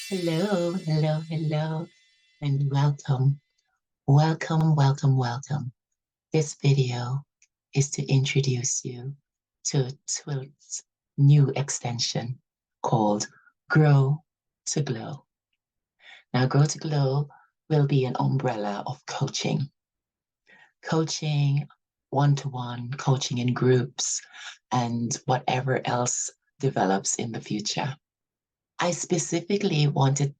Hello, hello, hello, and welcome, welcome, welcome, welcome. This video is to introduce you to TWLT's new extension called Grow to Glow. Now, Grow to Glow will be an umbrella of coaching one-to-one, coaching in groups, and whatever else develops in the future. I specifically wanted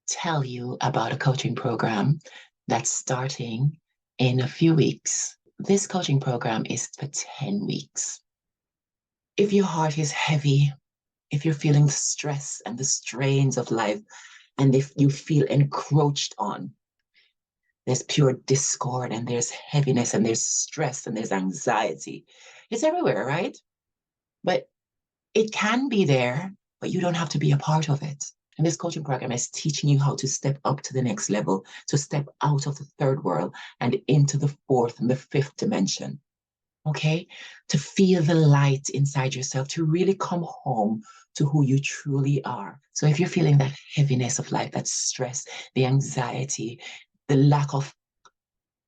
tell you about a coaching program that's starting in a few weeks. This coaching program is for 10 weeks. If your heart is heavy, if you're feeling the stress and the strains of life, and if you feel encroached on, there's pure discord and there's heaviness and there's stress and there's anxiety. It's everywhere, right? But it can be there, but you don't have to be a part of it. And this coaching program is teaching you how to step up to the next level, to step out of the third world and into the fourth and the fifth dimension. Okay? To feel the light inside yourself, to really come home to who you truly are. So if you're feeling that heaviness of life, that stress, the anxiety, the lack of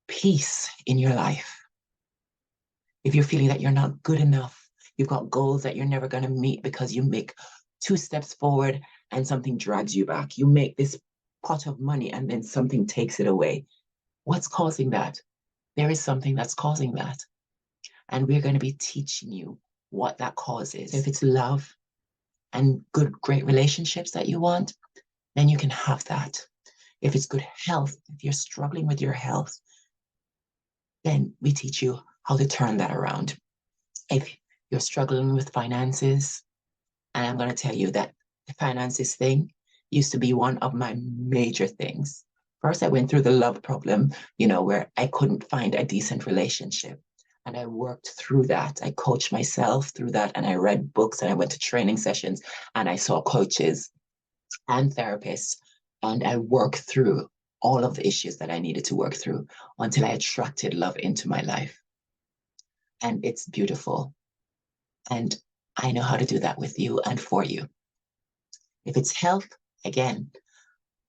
peace in your life, if you're feeling that you're not good enough, you've got goals that you're never going to meet because you make 2 steps forward and something drags you back. You make this pot of money and then something takes it away. What's causing that? There is something that's causing that. And we're going to be teaching you what that cause is. If it's love and good, great relationships that you want, then you can have that. If it's good health, if you're struggling with your health, then we teach you how to turn that around. If you're struggling with finances, and I'm going to tell you that the finances thing used to be one of my major things. First, I went through the love problem, where I couldn't find a decent relationship. And I worked through that. I coached myself through that, and I read books, and I went to training sessions, and I saw coaches and therapists, and I worked through all of the issues that I needed to work through until I attracted love into my life. And it's beautiful. And I know how to do that with you and for you. If it's health, again,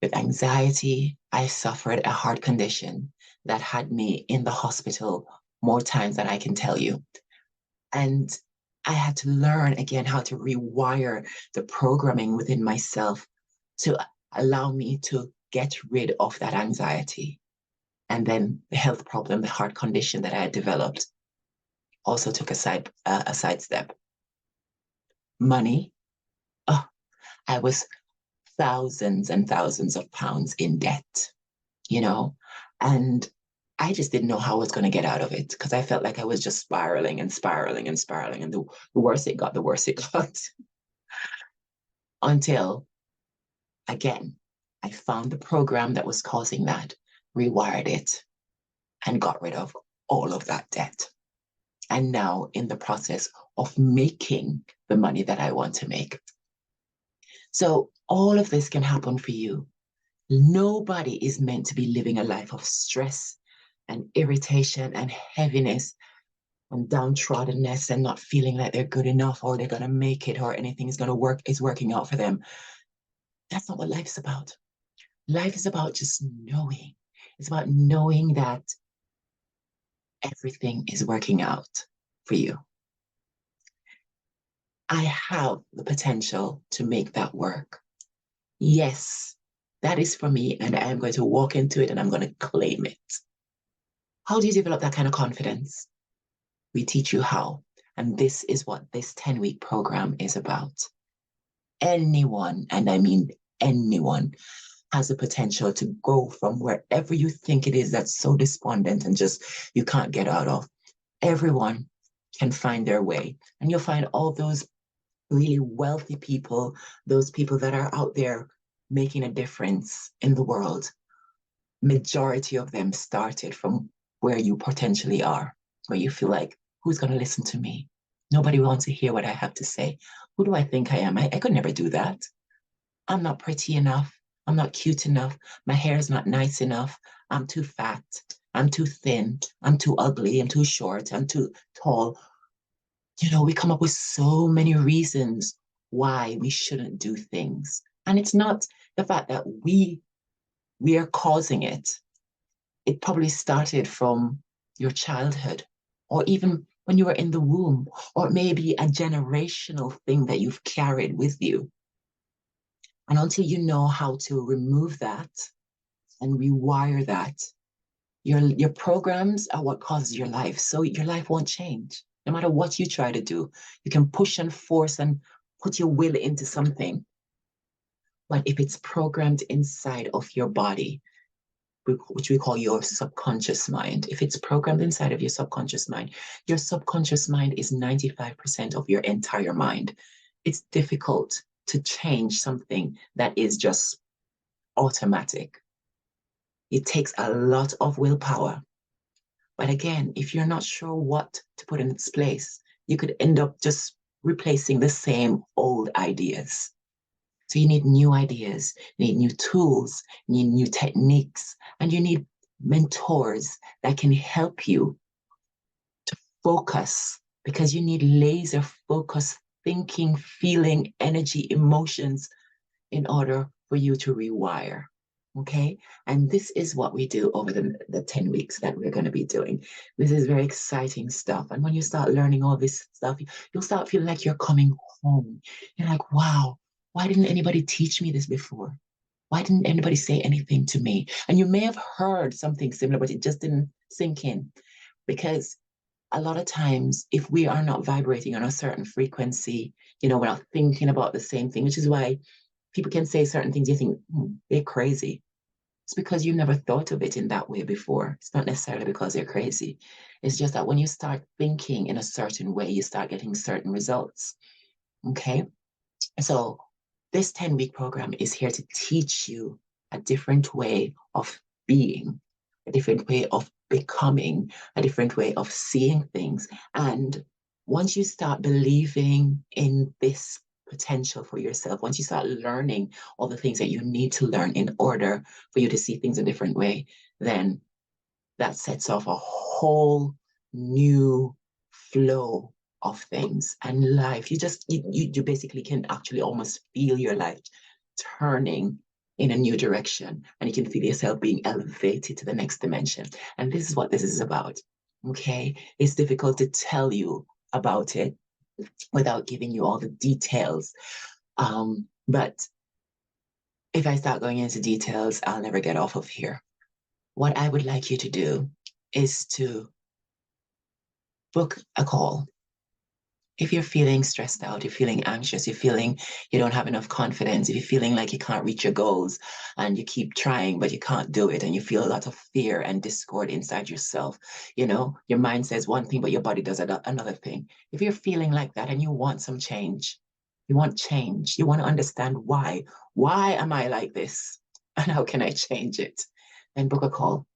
with anxiety, I suffered a heart condition that had me in the hospital more times than I can tell you. And I had to learn again how to rewire the programming within myself to allow me to get rid of that anxiety. And then the health problem, the heart condition that I had developed, also took a sidestep. Money. Oh, I was thousands and thousands of pounds in debt, and I just didn't know how I was going to get out of it because I felt like I was just spiraling and spiraling and spiraling. And the worse it got, the worse it got. Until, again, I found the program that was causing that, rewired it, and got rid of all of that debt. And now in the process of making the money that I want to make. So all of this can happen for you. Nobody is meant to be living a life of stress and irritation and heaviness and downtroddenness and not feeling like they're good enough or they're going to make it or anything is going to work, is working out for them. That's not what life's about. Life is about just knowing. It's about knowing that everything is working out for you. I have the potential to make that work. Yes, that is for me, and I am going to walk into it and I'm going to claim it. How do you develop that kind of confidence? We teach you how. And this is what this 10-week program is about. Anyone, and I mean anyone, has the potential to go from wherever you think it is that's so despondent and just you can't get out of. Everyone can find their way. And you'll find all those really wealthy people, those people that are out there making a difference in the world. Majority of them started from where you potentially are, where you feel like, who's going to listen to me? Nobody wants to hear what I have to say. Who do I think I am? I could never do that. I'm not pretty enough. I'm not cute enough. My hair is not nice enough. I'm too fat. I'm too thin. I'm too ugly. I'm too short. I'm too tall. We come up with so many reasons why we shouldn't do things. And it's not the fact that we are causing it. It probably started from your childhood, or even when you were in the womb, or maybe a generational thing that you've carried with you. And until you know how to remove that and rewire that, your programs are what causes your life. So your life won't change. No matter what you try to do, you can push and force and put your will into something. But if it's programmed inside of your body, which we call your subconscious mind, if it's programmed inside of your subconscious mind is 95% of your entire mind. It's difficult to change something that is just automatic. It takes a lot of willpower. But again, if you're not sure what to put in its place, you could end up just replacing the same old ideas. So you need new ideas, you need new tools, you need new techniques, and you need mentors that can help you to focus, because you need laser focus thinking, feeling, energy, emotions in order for you to rewire. Okay. And this is what we do over the 10 weeks that we're going to be doing. This is very exciting stuff. And when you start learning all this stuff, you'll start feeling like you're coming home. You're like, wow, why didn't anybody teach me this before? Why didn't anybody say anything to me? And you may have heard something similar, but it just didn't sink in, because a lot of times, if we are not vibrating on a certain frequency, we're not thinking about the same thing, which is why people can say certain things, you think, they're crazy. It's because you never thought of it in that way before. It's not necessarily because they're crazy. It's just that when you start thinking in a certain way, you start getting certain results. Okay. So this 10-week program is here to teach you a different way of being, a different way of becoming, a different way of seeing things. And once you start believing in this potential for yourself, once you start learning all the things that you need to learn in order for you to see things a different way, then that sets off a whole new flow of things and life. You basically can actually almost feel your life turning in a new direction, and you can feel yourself being elevated to the next dimension. And this is what this is about. Okay. It's difficult to tell you about it without giving you all the details. But if I start going into details, I'll never get off of here. What I would like you to do is to book a call. If you're feeling stressed out, you're feeling anxious, you're feeling you don't have enough confidence, if you're feeling like you can't reach your goals and you keep trying, but you can't do it, and you feel a lot of fear and discord inside yourself, your mind says one thing, but your body does another thing. If you're feeling like that and you want some change, you want to understand why am I like this? And how can I change it? Then book a call.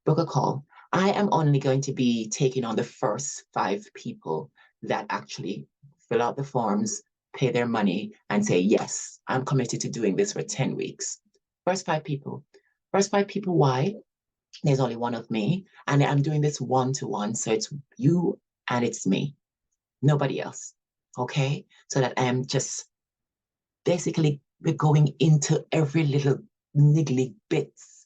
Book a call. I am only going to be taking on the first 5 people that actually fill out the forms, pay their money, and say, yes, I'm committed to doing this for 10 weeks. First 5 people. First 5 people, why? There's only one of me, and I'm doing this one-to-one, so it's you and it's me, nobody else. Okay? So that I am just basically, we're going into every little niggly bits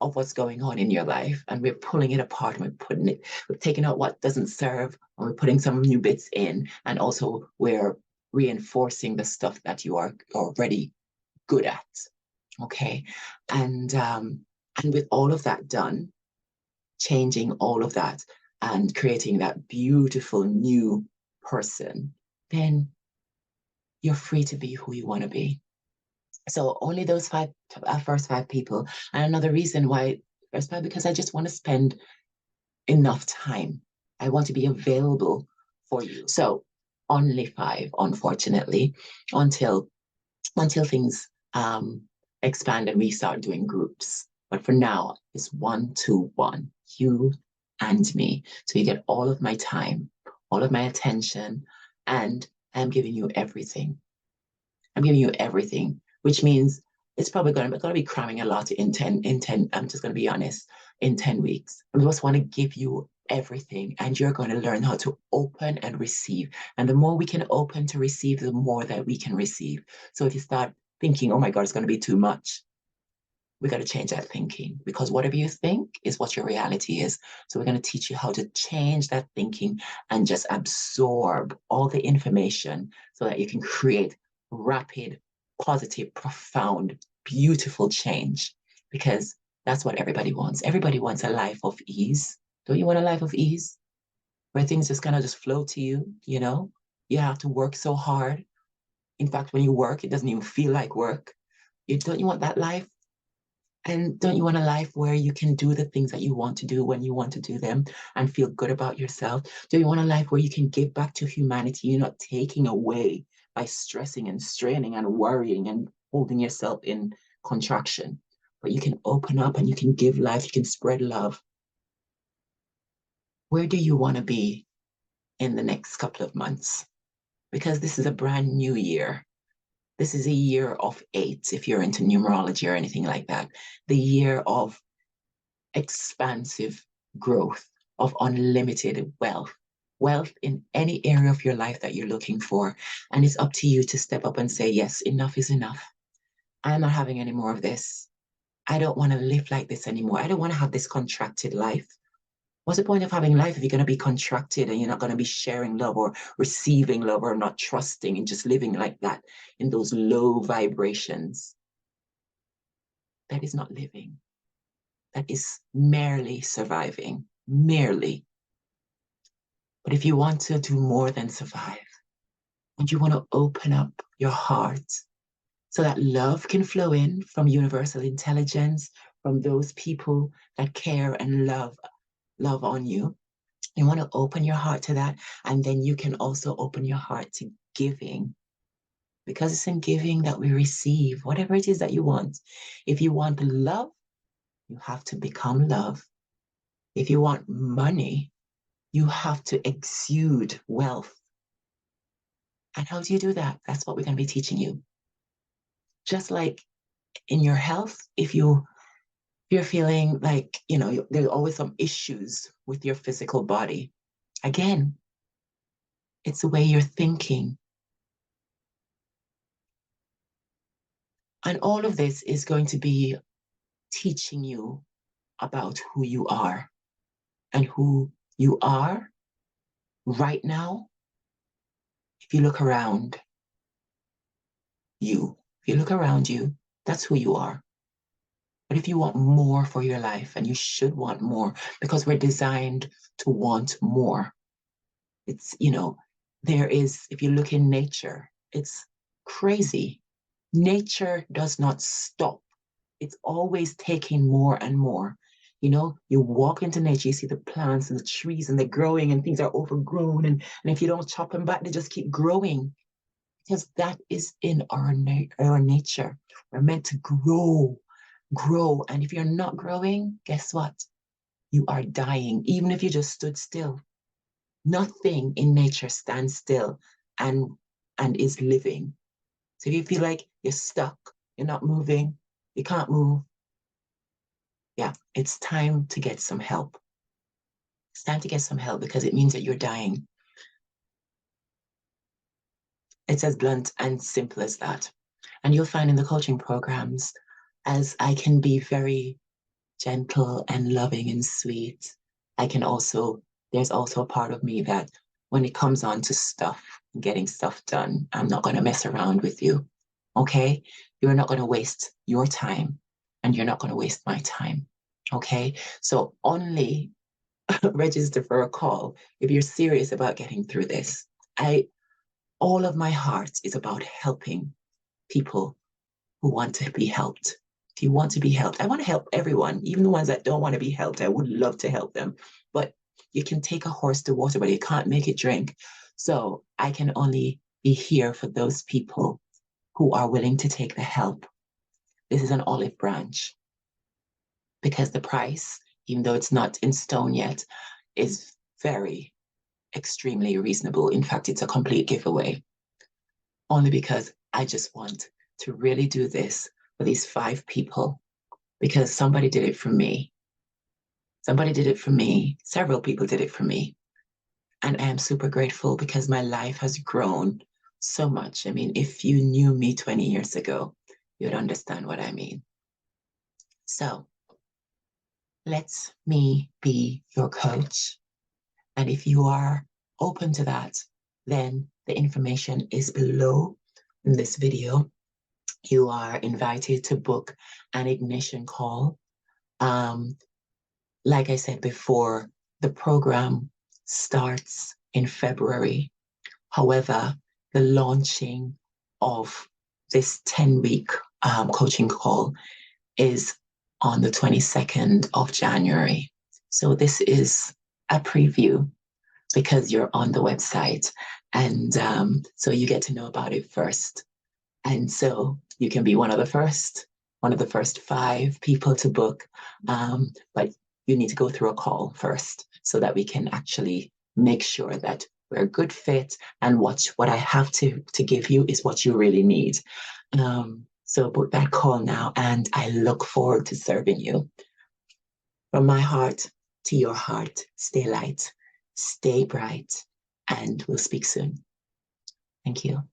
of what's going on in your life, and we're pulling it apart, and we're taking out what doesn't serve, and we're putting some new bits in, and also we're reinforcing the stuff that you are already good at. Okay. And with all of that done, changing all of that and creating that beautiful new person, then you're free to be who you want to be. So only those first 5 people. And another reason why, first 5, because I just want to spend enough time. I want to be available for you. So only 5, unfortunately, until things expand and we start doing groups. But for now, it's 1-to-1, you and me. So you get all of my time, all of my attention, and I'm giving you everything. I'm giving you everything, which means it's probably going to be cramming a lot in 10, I'm just going to be honest, in 10 weeks. I just want to give you everything, and you're going to learn how to open and receive. And the more we can open to receive, the more that we can receive. So if you start thinking, oh my God, it's going to be too much. We got to change that thinking, because whatever you think is what your reality is. So we're going to teach you how to change that thinking and just absorb all the information so that you can create rapid, positive, profound, beautiful change, because that's what everybody wants. Everybody wants a life of ease. Don't you want a life of ease where things just kind of just flow to you? You know, you have to work so hard. In fact, when you work, it doesn't even feel like work. Don't you want that life? And don't you want a life where you can do the things that you want to do when you want to do them and feel good about yourself? Do you want a life where you can give back to humanity? You're not taking away by stressing and straining and worrying and holding yourself in contraction, but you can open up and you can give life, you can spread love. Where do you want to be in the next couple of months? Because this is a brand new year. This is a year of 8, if you're into numerology or anything like that. The year of expansive growth, of unlimited wealth, wealth in any area of your life that you're looking for. And it's up to you to step up and say, yes, enough is enough. I'm not having any more of this. I don't want to live like this anymore. I don't want to have this contracted life. What's the point of having life if you're going to be contracted and you're not going to be sharing love or receiving love or not trusting and just living like that in those low vibrations? That is not living. That is merely surviving, merely. But if you want to do more than survive, and you want to open up your heart so that love can flow in from universal intelligence, from those people that care and love on you, you want to open your heart to that, and then you can also open your heart to giving, because it's in giving that we receive whatever it is that you want. If you want love, you have to become love. If you want money, you have to exude wealth. And how do you do that? That's what we're going to be teaching you. Just like in your health, if you're feeling like, there's always some issues with your physical body, again, it's the way you're thinking. And all of this is going to be teaching you about who you are, and who you are right now. If you look around you, that's who you are. But if you want more for your life, and you should want more, because we're designed to want more. It's, if you look in nature, it's crazy. Nature does not stop. It's always taking more and more. You walk into nature, you see the plants and the trees, and they're growing, and things are overgrown. And if you don't chop them back, they just keep growing, because that is in our nature. We're meant to grow. And if you're not growing, guess what? You are dying, even if you just stood still. Nothing in nature stands still and is living. So if you feel like you're stuck, you're not moving, you can't move, yeah, it's time to get some help. It's time to get some help, because it means that you're dying. It's as blunt and simple as that. And you'll find in the coaching programs, as I can be very gentle and loving and sweet, there's also a part of me that when it comes on to stuff, getting stuff done, I'm not going to mess around with you. Okay? You're not going to waste your time, and you're not going to waste my time. Okay? So only register for a call if you're serious about getting through this. All of my heart is about helping people who want to be helped. If you want to be helped, I want to help everyone, even the ones that don't want to be helped. I would love to help them. But you can take a horse to water, but you can't make it drink. So I can only be here for those people who are willing to take the help. This is an olive branch, because the price, even though it's not in stone yet, is very extremely reasonable. In fact, it's a complete giveaway, only because I just want to really do this for these 5 people, because somebody did it for me. Somebody did it for me. Several people did it for me. And I am super grateful, because my life has grown so much. I mean, if you knew me 20 years ago, you'd understand what I mean. So let me be your coach. And if you are open to that, then the information is below in this video. You are invited to book an ignition call. Like I said before, the program starts in February. However, the launching of this 10-week coaching call is on the 22nd of January. So this is a preview because you're on the website. And so you get to know about it first. And so you can be one of the first 5 people to book. But you need to go through a call first so that we can actually make sure that we're a good fit and what I have to give you is what you really need. So book that call now, and I look forward to serving you. From my heart to your heart, stay light, stay bright, and we'll speak soon. Thank you.